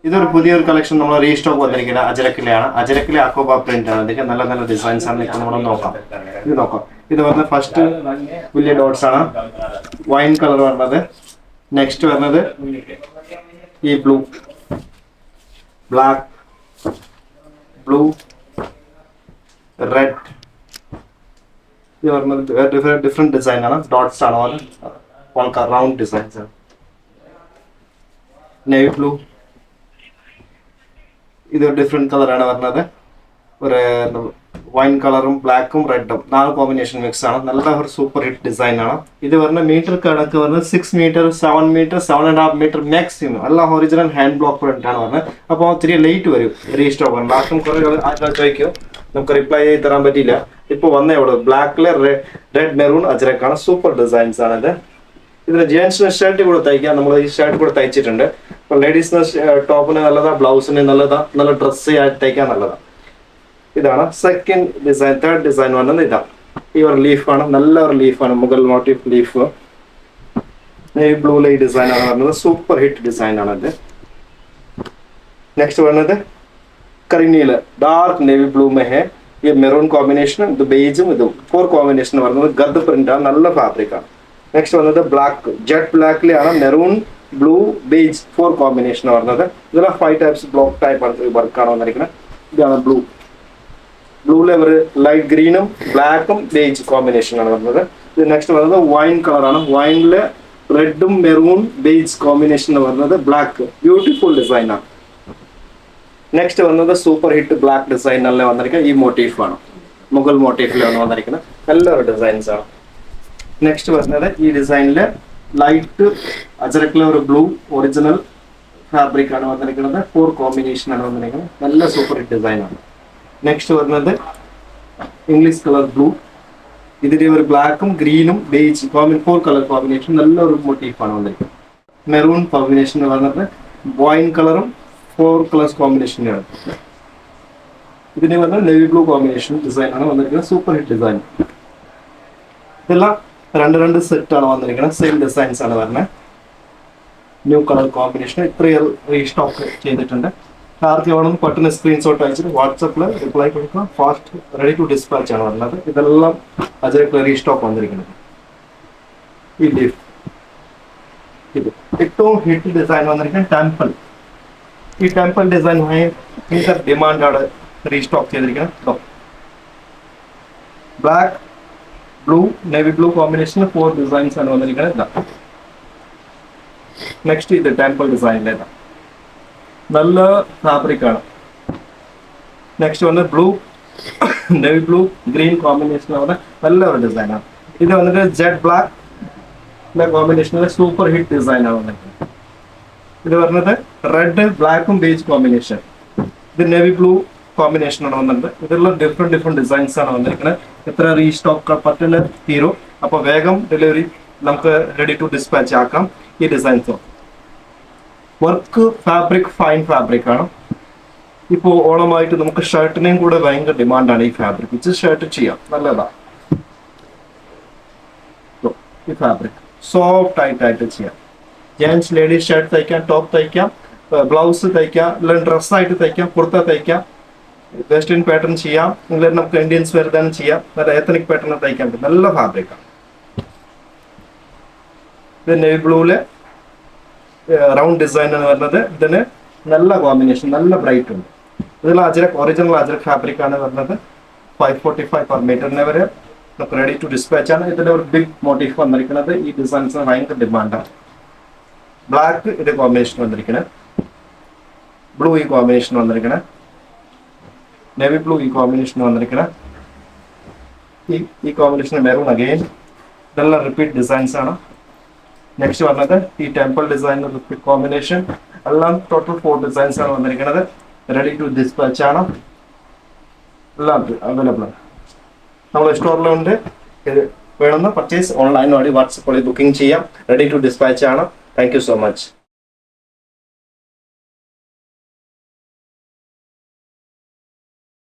ഇതൊരു പുതിയൊരു കളക്ഷൻ നമ്മൾ റീസ്റ്റോക്ക് വന്നിരിക്കുന്നത് അജരക്കിലാണ്. അജരക്കിലെ അക്കോബ പ്രിന്റ് ആണ്. ഇതൊക്കെ നല്ല നല്ല ഡിസൈൻസ് ആണ്. ഇപ്പോൾ നമ്മൾ നോക്കാം. ഇത് പറഞ്ഞ ഫസ്റ്റ് വലിയ ഡോട്ട്സ് ആണ്, വൈൻ കളർ പറഞ്ഞത്. നെക്സ്റ്റ് പറഞ്ഞത് ഈ ബ്ലൂ, ബ്ലാക്ക്, ബ്ലൂ, റെഡ്. ഇത് പറഞ്ഞത് ഡിഫറെന്റ് ഡിസൈൻ ആണ്. ഡോട്ട്സ് ആണ്, റൗണ്ട് ഡിസൈൻസ് ആണ്. നേവി ബ്ലൂ, ഇത് ഡിഫറെന്റ് കളറാണ് പറഞ്ഞത്. ഒരു വൈൻ കളറും ബ്ലാക്കും റെഡും 4 കോമ്പിനേഷൻ മിക്സ് ആണ്. നല്ല ഒരു സൂപ്പർ ഹിറ്റ് ഡിസൈൻ ആണ്. ഇത് പറഞ്ഞ മീറ്റർ കണക്ക് പറഞ്ഞത് 6 മീറ്റർ, 7 മീറ്റർ, 7.5 മീറ്റർ മാക്സിമം. എല്ലാം ഒറിജിനൽ ഹാൻഡ് ബ്ലോക്ക് പ്രിന്റ് ആണ് പറഞ്ഞത്. അപ്പോൾ ഇത്തിരി ലേറ്റ് വരും റീസ്റ്റോക്ക് ആണ്. ലാസ്റ്റും കുറെ ചോദിക്കും, നമുക്ക് റിപ്ലൈ ചെയ്ത് തരാൻ പറ്റിയില്ല. ഇപ്പോൾ വന്നേ ഉള്ളൂ. ബ്ലാക്കിലെ റെഡ് മെറൂൺ അജരക്കാണ്. സൂപ്പർ ഡിസൈൻസ് ആണിത്. ഇതിന് ജെൻസിന് ഷർട്ട് കൂടെ തയ്ക്കാം. നമ്മൾ ഈ ഷർട്ട് കൂടെ തയ്ച്ചിട്ടുണ്ട്. അപ്പോൾ ലേഡീസിന് ടോപ്പിന് നല്ലതാ, ബ്ലൗസിന് നല്ലതാ, നല്ല ഡ്രസ്സ് തയ്ക്കാൻ നല്ലതാ. ഇതാണ് സെക്കൻഡ് ഡിസൈൻ. തേർഡ് ഡിസൈൻ വന്നത് ഇതാണ്. ഈ ഒരു ലീഫാണ്, നല്ല ഒരു ലീഫാണ്, മുഗൾ മോട്ടീവ് ലീഫ്. നേവി ബ്ലൂലെ ഈ ഡിസൈൻ ആണ് പറഞ്ഞത്. സൂപ്പർ ഹിറ്റ് ഡിസൈൻ ആണ് ഇത്. നെക്സ്റ്റ് വരുന്നത് കറിനീല്, ഡാർക്ക് നേവി ബ്ലൂ മേ ഹെ. ഈ മെറൂൺ കോമ്പിനേഷൻ, ഇത് ബേജും ഇതും 4 കോമ്പിനേഷൻ പറഞ്ഞത്. ഗദ്ദ പ്രിന്റ് ആണ്, നല്ല ഫാബ്രിക് ആണ്. നെക്സ്റ്റ് വന്നത് ബ്ലാക്ക്, ജെറ്റ് ബ്ലാക്കിലാണ് മെറൂൺ, ബ്ലൂ, ബേജ് 4 കോമ്പിനേഷൻ പറഞ്ഞത്. ഇതെല്ലാം 5 ടൈപ്സ് ബ്ലോക്ക് ടൈപ്പ് വർക്കാണ് വന്നിരിക്കുന്നത്. ഇതാണ് ബ്ലൂ. ബ്ലൂലെ ഒരു ലൈറ്റ് ഗ്രീനും ബ്ലാക്കും ബേജ് കോമ്പിനേഷൻ ആണ് വരുന്നത്. ഇത് നെക്സ്റ്റ് വരുന്നത് വൈൻ കളറാണ്. വൈനില് റെഡും മെറൂൺ ബേജ് കോമ്പിനേഷൻ വരുന്നത്. ബ്ലാക്ക് ബ്യൂട്ടിഫുൾ ഡിസൈൻ ആണ്. നെക്സ്റ്റ് വരുന്നത് സൂപ്പർ ഹിറ്റ് ബ്ലാക്ക് ഡിസൈൻ അല്ല വന്നിരിക്കുന്നത്. ഈ മോട്ടീഫാണ്, മുഗൾ മോട്ടീഫിലാണ് വന്നിരിക്കുന്നത്. നല്ലൊരു ഡിസൈൻസ് ആണ്. നെക്സ്റ്റ് വരുന്നത് ഈ ഡിസൈനില് ലൈറ്റ് അജരക്കിലെ ഒരു ബ്ലൂ ഒറിജിനൽ ഫാബ്രിക് ആണ് വന്നിരിക്കുന്നത്. 4 കോമ്പിനേഷൻ ആണ് വന്നിരിക്കുന്നത്. നല്ല സൂപ്പർ ഹിറ്റ് ഡിസൈൻ ആണ്. നെക്സ്റ്റ് വരുന്നത് ഇംഗ്ലീഷ് കളർ ബ്ലൂ. ഇതിന്റെ ഒരു ബ്ലാക്കും ഗ്രീനും ബേജ് 4 കളർ കോമ്പിനേഷൻ. നല്ലൊരു മോട്ടീഫാണ് വന്നിരിക്കുന്നത്. മെറൂൺ കോമ്പിനേഷൻ പറഞ്ഞത് വൈൻ കളറും 4 കളേഴ്സ് കോമ്പിനേഷനാണ്. ഇതിന് പറഞ്ഞ നേവി ബ്ലൂ കോമ്പിനേഷൻ ഡിസൈൻ ആണ് വന്നിരിക്കുന്നത്. Super hit design. ഇതെല്ലാം രണ്ട് സെറ്റ് ആണ് വന്നിരിക്കുന്നത്. സെയിം ഡിസൈൻസ് ആണ് വരുന്നത്. ന്യൂ കളർ കോമ്പിനേഷൻ ഇത്രയും റീസ്റ്റോക്ക് ചെയ്തിട്ടുണ്ട്. ആർക്ക് വേണമെന്ന് പെട്ടെന്ന് സ്ക്രീൻഷോട്ട് അയച്ചിട്ട് വാട്സപ്പിൽ റിപ്ലൈ കൊടുക്കുക. ഫാസ്റ്റ് റെഡി ടു ഡിസ്പാച്ച് ആണ് വരുന്നത്. ഇതെല്ലാം അജരക്ക് റീസ്റ്റോക്ക് വന്നിരിക്കുന്നത്. ഈ ലീഫ്, ഇത് ഏറ്റവും ഹിറ്റ് ഡിസൈൻ വന്നിരിക്കുന്നത് ടെമ്പിൾ. ഈ ടെമ്പിൾ ഡിസൈൻ ഭയങ്കര ഡിമാൻഡാണ് റീസ്റ്റോക്ക് ചെയ്തിരിക്കുന്നത്. Black, blue, navy blue combination 4 designs ആണ് വന്നിരിക്കുന്നത്. നെക്സ്റ്റ് ഇത് ടെമ്പിൾ ഡിസൈനിലേതാണ്. നല്ല ഫാബ്രിക് ആണ്. നെക്സ്റ്റ് വന്ന് blue, navy blue, green combination ആണ്. നല്ല ഒരു ഡിസൈൻ ആണ്. ഇത് വന്നിട്ട് ജെറ്റ് ബ്ലാക്ക് കോമ്പിനേഷനിലെ സൂപ്പർ ഹിറ്റ് ഡിസൈൻ ആണ് വന്നിരിക്കുന്നത്. ഇത് പറഞ്ഞത് റെഡ് ബ്ലാക്കും ബേജ് കോമ്പിനേഷൻ. ഇത് നേവി ബ്ലൂ കോമ്പിനേഷൻ ആണ് വന്നിട്ടുണ്ട്. ഇതെല്ലാം ഡിഫറെന്റ് ഡിസൈൻസ് ആണ് വന്നിരിക്കുന്നത്. എത്ര റീസ്റ്റോക്ക് പറ്റുന്ന തീരും. അപ്പോൾ വേഗം ഡെലിവറി നമുക്ക് റെഡി ടു ഡിസ്പാച്ച് ആക്കാം. ഈ designs work fabric fine fabric ആണ്. ഇപ്പോൾ ഓണമായിട്ട് നമുക്ക് ഷർട്ടിനെയും കൂടെ ഭയങ്കര ഡിമാൻഡാണ് ഈ ഫാബ്രിക്. ഇത് ഷർട്ട് ചെയ്യാം, നല്ലതാണ്. ഈ ഫാബ്രിക് സോഫ്റ്റ് ആയിട്ട് ചെയ്യാം. ജെൻസ് ലേഡീസ് ഷർട്ട് തയ്ക്കാം, ടോപ്പ് തയ്ക്കാം, ബ്ലൗസ് തയ്ക്കാം, അല്ലെങ്കിൽ ഡ്രസ്സായിട്ട് തയ്ക്കാം, കുർത്ത തയ്ക്കാം, വെസ്റ്റേൺ പാറ്റേൺ ചെയ്യാം, അല്ലെങ്കിൽ നമുക്ക് ഇന്ത്യൻസ് വെറുതെ ചെയ്യാം. നല്ല എത്തനിക് പാറ്റേൺ തയ്ക്കാൻ പറ്റും. നല്ല ഫാബ്രിക്കാണ്. ഇത് നേവി ബ്ലൂവില് റൗണ്ട് ഡിസൈൻ ആണ് വരുന്നത്. ഇതിന് നല്ല കോമ്പിനേഷൻ, നല്ല ബ്രൈറ്റ് ഉണ്ട്. ഇതിൽ അജരക് ഒറിജിനൽ അജരക് ഫാബ്രിക് ആണ് വരുന്നത്. 545 പെർ മീറ്ററിനെ വരെ നമുക്ക് റെഡി ടു ഡിസ്പാച്ച് ആണ്. ഇതിന്റെ ഒരു ബിഗ് മോട്ടീഫ് വന്നിരിക്കുന്നത്. ഈ ഡിസൈൻസിന് ഭയങ്കര ഡിമാൻഡാണ്. ബ്ലാക്ക് ഇത് കോമ്പിനേഷൻ വന്നിരിക്കുന്നത്. ബ്ലൂ ഈ കോമ്പിനേഷൻ വന്നിരിക്കുന്നത്. നേവി ബ്ലൂ ഈ കോമ്പിനേഷൻ വന്നിരിക്കുന്നത്. ഈ കോമ്പിനേഷൻ മെറൂൺ അഗെയിൻ. ഇതെല്ലാം റിപ്പീറ്റ് ഡിസൈൻസ് ആണ്. നെക്സ്റ്റ് വന്നത് ഈ ടെമ്പിൾ ഡിസൈൻ റിപ്പീറ്റ് കോമ്പിനേഷൻ. എല്ലാം ടോട്ടൽ 4 ഡിസൈൻസ് ആണ് വന്നിരിക്കുന്നത്. റെഡി ടു ഡിസ്പാച്ച് ആണ്. എല്ലാം അവൈലബിൾ ആണ്. നമ്മൾ സ്റ്റോറിലുണ്ട്. ഇത് വേണമെന്ന് പർച്ചേസ് ഓൺലൈൻ വഴി വാട്സപ്പ് വഴി ബുക്കിംഗ് ചെയ്യാം. റെഡി ടു ഡിസ്പാച്ച് ആണ്. Thank you so much.